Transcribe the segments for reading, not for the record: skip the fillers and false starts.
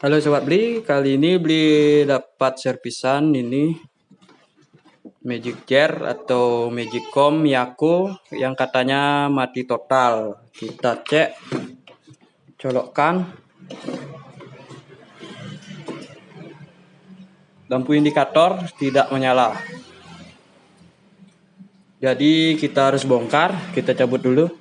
Halo Sobat Beli, kali ini Beli dapat servisan ini Magic Jar atau Magicom Miyako yang katanya mati total. Kita cek, colokkan. Lampu indikator tidak menyala. Jadi kita harus bongkar, kita cabut dulu.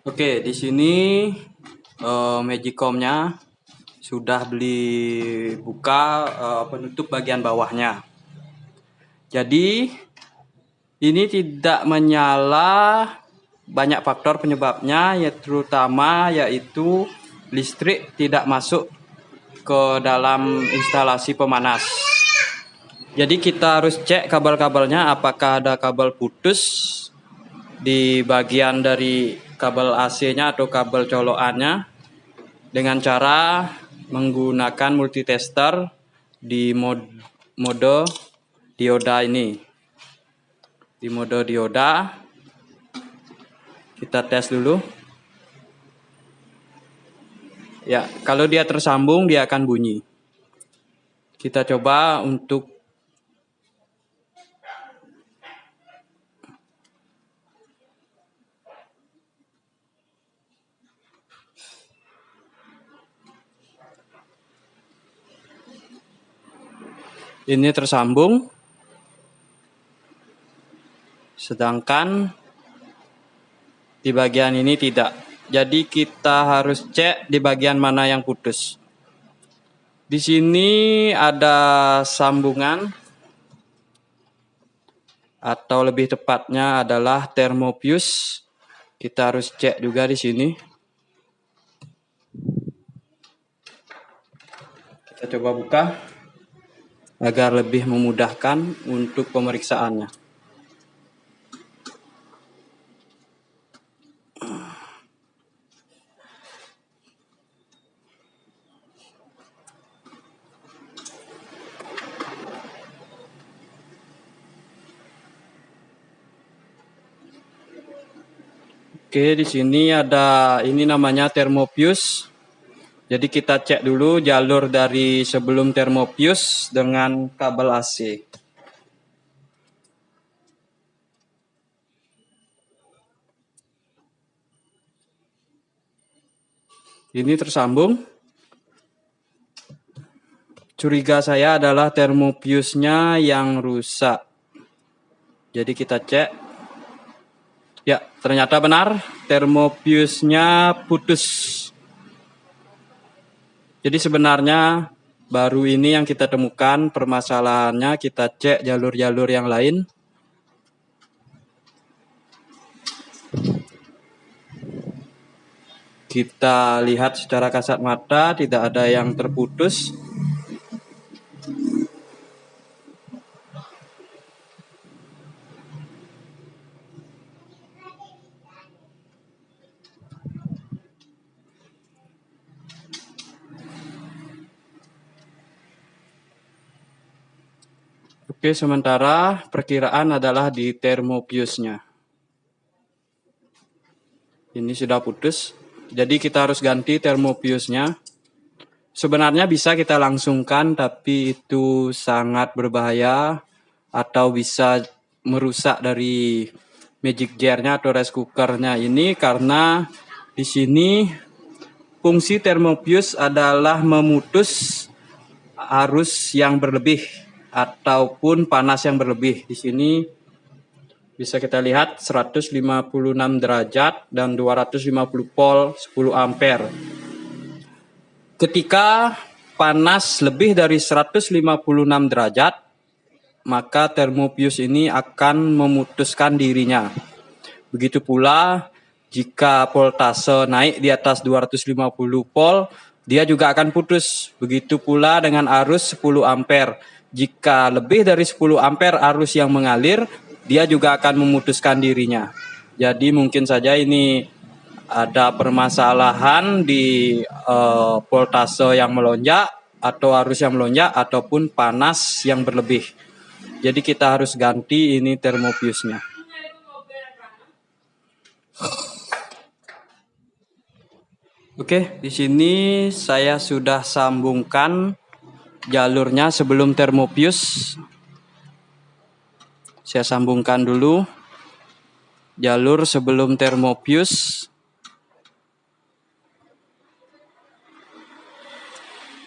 Oke, di sini Magicom-nya sudah beli buka penutup bagian bawahnya. Jadi ini tidak menyala, banyak faktor penyebabnya, ya terutama yaitu listrik tidak masuk ke dalam instalasi pemanas. Jadi kita harus cek kabel-kabelnya apakah ada kabel putus di bagian dari kabel AC-nya atau kabel colokannya dengan cara menggunakan multitester di mode dioda ini. Di mode dioda kita tes dulu. Ya, kalau dia tersambung dia akan bunyi. Kita coba untuk ini tersambung, sedangkan di bagian ini tidak. Jadi kita harus cek di bagian mana yang putus. Di sini ada sambungan, atau lebih tepatnya adalah termofuse. Kita harus cek juga di sini. Kita coba buka agar lebih memudahkan untuk pemeriksaannya. Oke, di sini ada ini namanya termofuse. Jadi kita cek dulu jalur dari sebelum termofuse dengan kabel AC. Ini tersambung. Curiga saya adalah termofuse-nya yang rusak. Jadi kita cek. Ya, ternyata benar termofuse-nya putus. Jadi sebenarnya baru ini yang kita temukan permasalahannya. Kita cek jalur-jalur yang lain. Kita lihat secara kasat mata tidak ada yang terputus. Oke, sementara perkiraan adalah di termofuse-nya. Ini sudah putus. Jadi kita harus ganti termofuse-nya. Sebenarnya bisa kita langsungkan, tapi itu sangat berbahaya atau bisa merusak dari magic jar-nya atau rice cooker-nya ini, karena di sini fungsi termofuse adalah memutus arus yang berlebih ataupun panas yang berlebih. Di sini bisa kita lihat 156 derajat dan 250 volt 10 ampere. Ketika panas lebih dari 156 derajat, maka termofuse ini akan memutuskan dirinya. Begitu pula jika voltase naik di atas 250 volt, dia juga akan putus. Begitu pula dengan arus 10 ampere. Jika lebih dari 10 ampere arus yang mengalir, dia juga akan memutuskan dirinya. Jadi mungkin saja ini ada permasalahan di voltase yang melonjak atau arus yang melonjak ataupun panas yang berlebih. Jadi kita harus ganti ini termofuse-nya. Oke, di sini saya sudah sambungkan jalurnya sebelum termofuse. Saya sambungkan dulu jalur sebelum termofuse.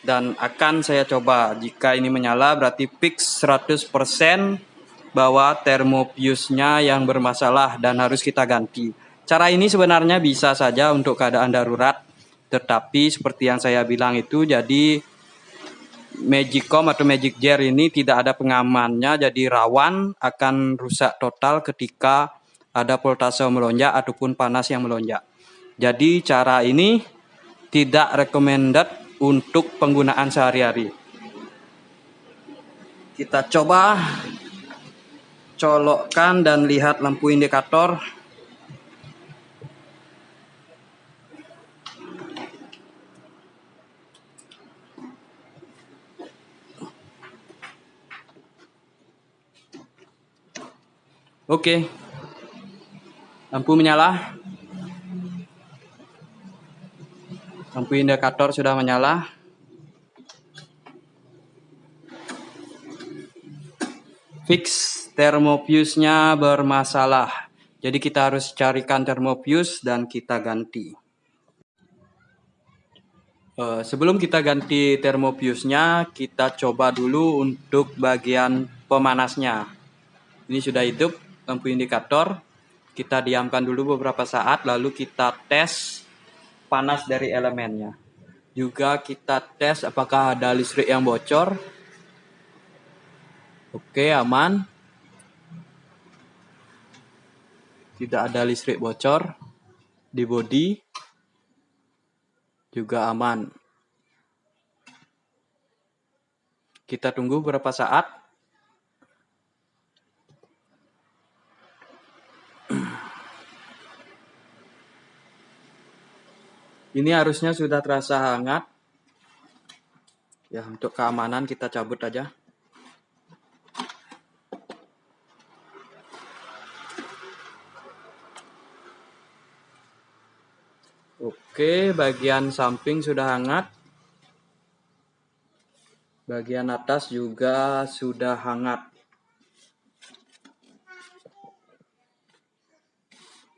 Dan akan saya coba. Jika ini menyala berarti fix 100% bahwa termofuse-nya yang bermasalah dan harus kita ganti. Cara ini sebenarnya bisa saja untuk keadaan darurat. Tetapi seperti yang saya bilang itu, jadi Magicom atau Magic Jar ini tidak ada pengamannya, jadi rawan akan rusak total ketika ada voltase melonjak ataupun panas yang melonjak. Jadi cara ini tidak recommended untuk penggunaan sehari-hari. Kita coba colokkan dan lihat lampu indikator. Oke, lampu menyala. Lampu indikator sudah menyala. Fix termofuse-nya bermasalah. Jadi kita harus carikan termofuse dan kita ganti. Sebelum kita ganti termofuse-nya, kita coba dulu untuk bagian pemanasnya. Ini sudah hidup lampu indikator. Kita diamkan dulu beberapa saat, lalu kita tes panas dari elemennya. Juga kita tes apakah ada listrik yang bocor. Oke, aman. Tidak ada listrik bocor di bodi. Juga aman. Kita tunggu beberapa saat. Ini harusnya sudah terasa hangat. Ya, untuk keamanan kita cabut aja. Oke, bagian samping sudah hangat. Bagian atas juga sudah hangat.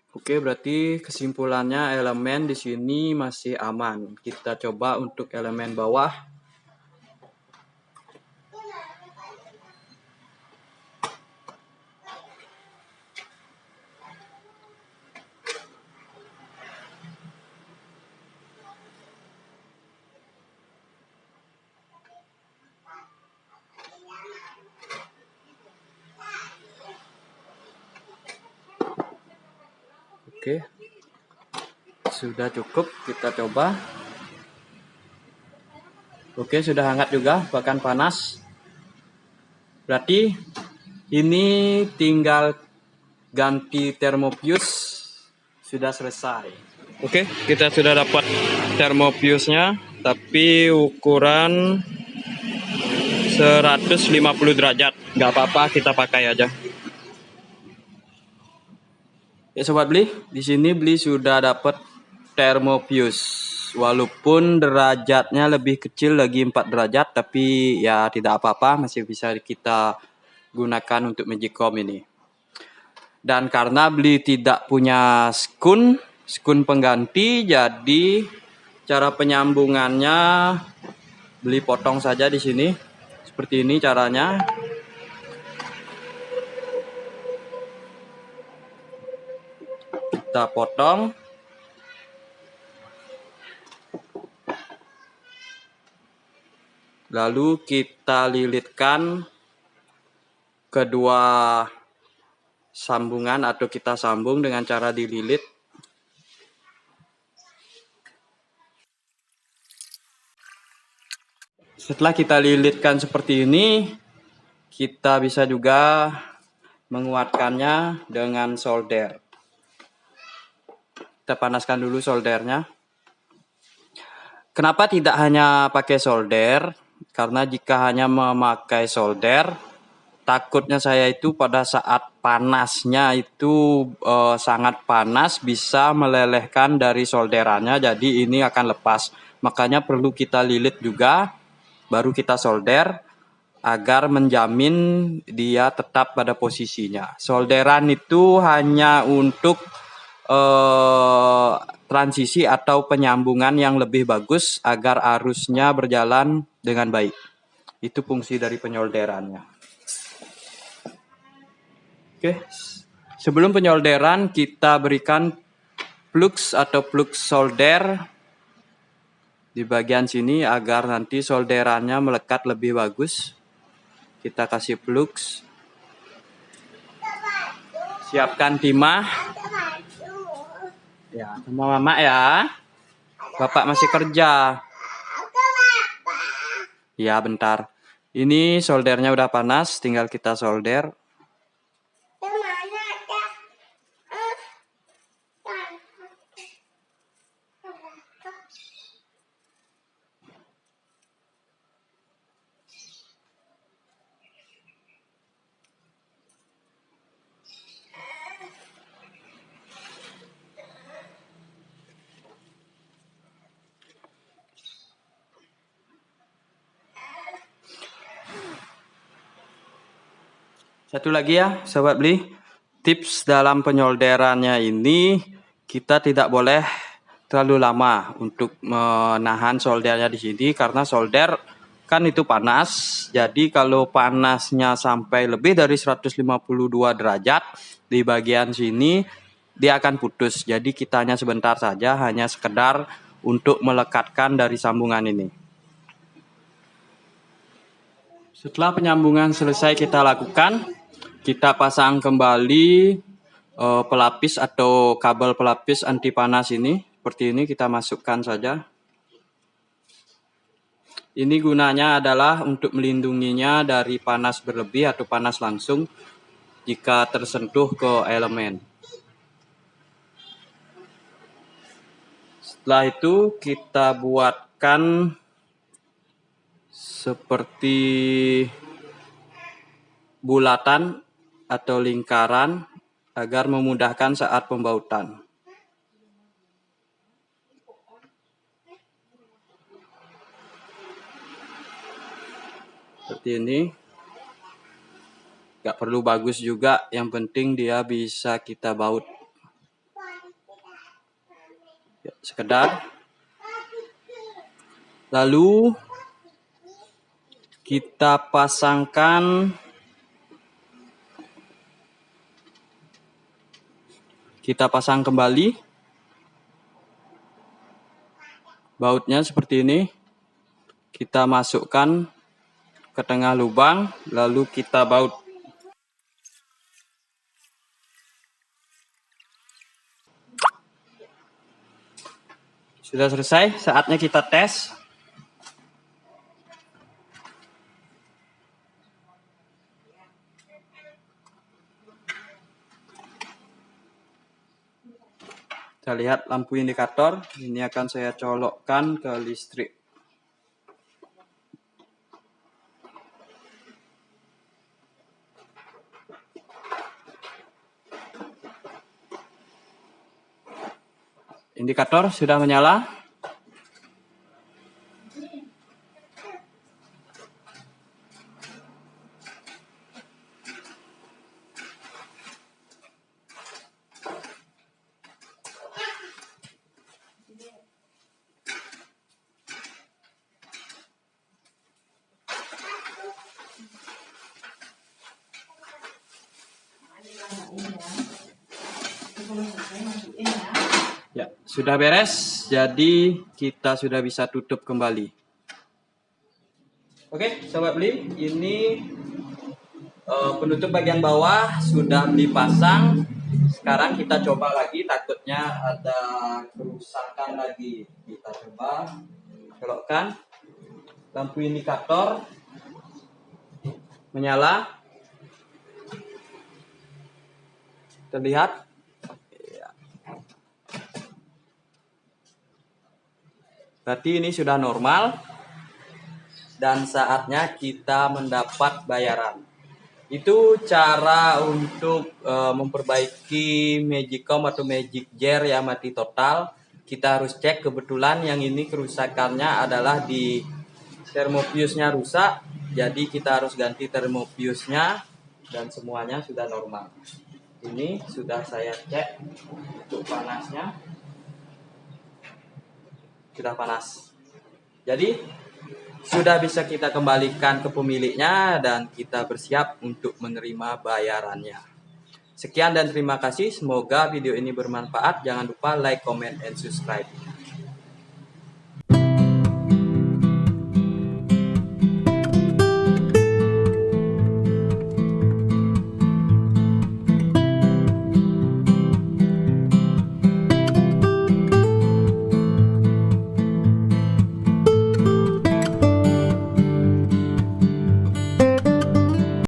Oke, berarti kesimpulannya elemen di sini masih aman. Kita coba untuk elemen bawah. Oke, sudah cukup, kita coba. Oke, sudah hangat juga, bahkan panas. Berarti ini tinggal ganti termofuse, sudah selesai. Oke, kita sudah dapat termofuse-nya, tapi ukuran 150 derajat. Nggak apa-apa, kita pakai aja. Ya sobat Beli, di sini Beli sudah dapat termofuse. Walaupun derajatnya lebih kecil lagi 4 derajat, tapi ya tidak apa-apa, masih bisa kita gunakan untuk Magicom ini. Dan karena Beli tidak punya skun pengganti, jadi cara penyambungannya Beli potong saja di sini. Seperti ini caranya. Kita potong. Lalu kita lilitkan kedua sambungan atau kita sambung dengan cara dililit. Setelah kita lilitkan seperti ini, kita bisa juga menguatkannya dengan solder. Kita panaskan dulu soldernya. Kenapa tidak hanya pakai solder? Karena jika hanya memakai solder, takutnya saya itu pada saat panasnya itu sangat panas, bisa melelehkan dari solderannya, jadi ini akan lepas. Makanya perlu kita lilit juga, baru kita solder, agar menjamin dia tetap pada posisinya. Solderan itu hanya untuk transisi atau penyambungan yang lebih bagus agar arusnya berjalan dengan baik. Itu fungsi dari penyolderannya. Oke, sebelum penyolderan kita berikan plugs atau plug solder di bagian sini agar nanti solderannya melekat lebih bagus. Kita kasih plugs. Siapkan timah. Ya, sama mama ya. Bapak masih kerja. Ya, bentar. Ini soldernya udah panas, tinggal kita solder. Satu lagi ya, Sobat Beli. Tips dalam penyolderannya ini, kita tidak boleh terlalu lama untuk menahan soldernya di sini, karena solder kan itu panas. Jadi kalau panasnya sampai lebih dari 152 derajat di bagian sini, dia akan putus. Jadi kita hanya sebentar saja, hanya sekedar untuk melekatkan dari sambungan ini. Setelah penyambungan selesai kita lakukan, kita pasang kembali pelapis atau kabel pelapis anti panas ini. Seperti ini kita masukkan saja. Ini gunanya adalah untuk melindunginya dari panas berlebih atau panas langsung jika tersentuh ke elemen. Setelah itu kita buatkan seperti bulatan atau lingkaran agar memudahkan saat pembautan. Seperti ini. Gak perlu bagus juga, yang penting dia bisa kita baut. Ya, sekedar. Lalu kita pasangkan, kita pasang kembali bautnya seperti ini. Kita masukkan ke tengah lubang, lalu kita baut. Sudah selesai, saatnya kita tes. Kita lihat lampu indikator, ini akan saya colokkan ke listrik. Indikator sudah menyala. Ya, sudah beres, jadi kita sudah bisa tutup kembali. Oke, Sobat Beli, ini penutup bagian bawah sudah dipasang. Sekarang kita coba lagi, takutnya ada kerusakan lagi. Kita coba colokkan. Lampu indikator menyala. Terlihat. Berarti ini sudah normal dan saatnya kita mendapat bayaran. Itu cara untuk memperbaiki Magicom atau Magic Jar yang mati total. Kita harus cek, kebetulan yang ini kerusakannya adalah di termopiusnya rusak. Jadi kita harus ganti termopiusnya dan semuanya sudah normal. Ini sudah saya cek untuk panasnya. Sudah panas. Jadi sudah bisa kita kembalikan ke pemiliknya dan kita bersiap untuk menerima bayarannya. Sekian dan terima kasih. Semoga video ini bermanfaat. Jangan lupa like, comment, and subscribe.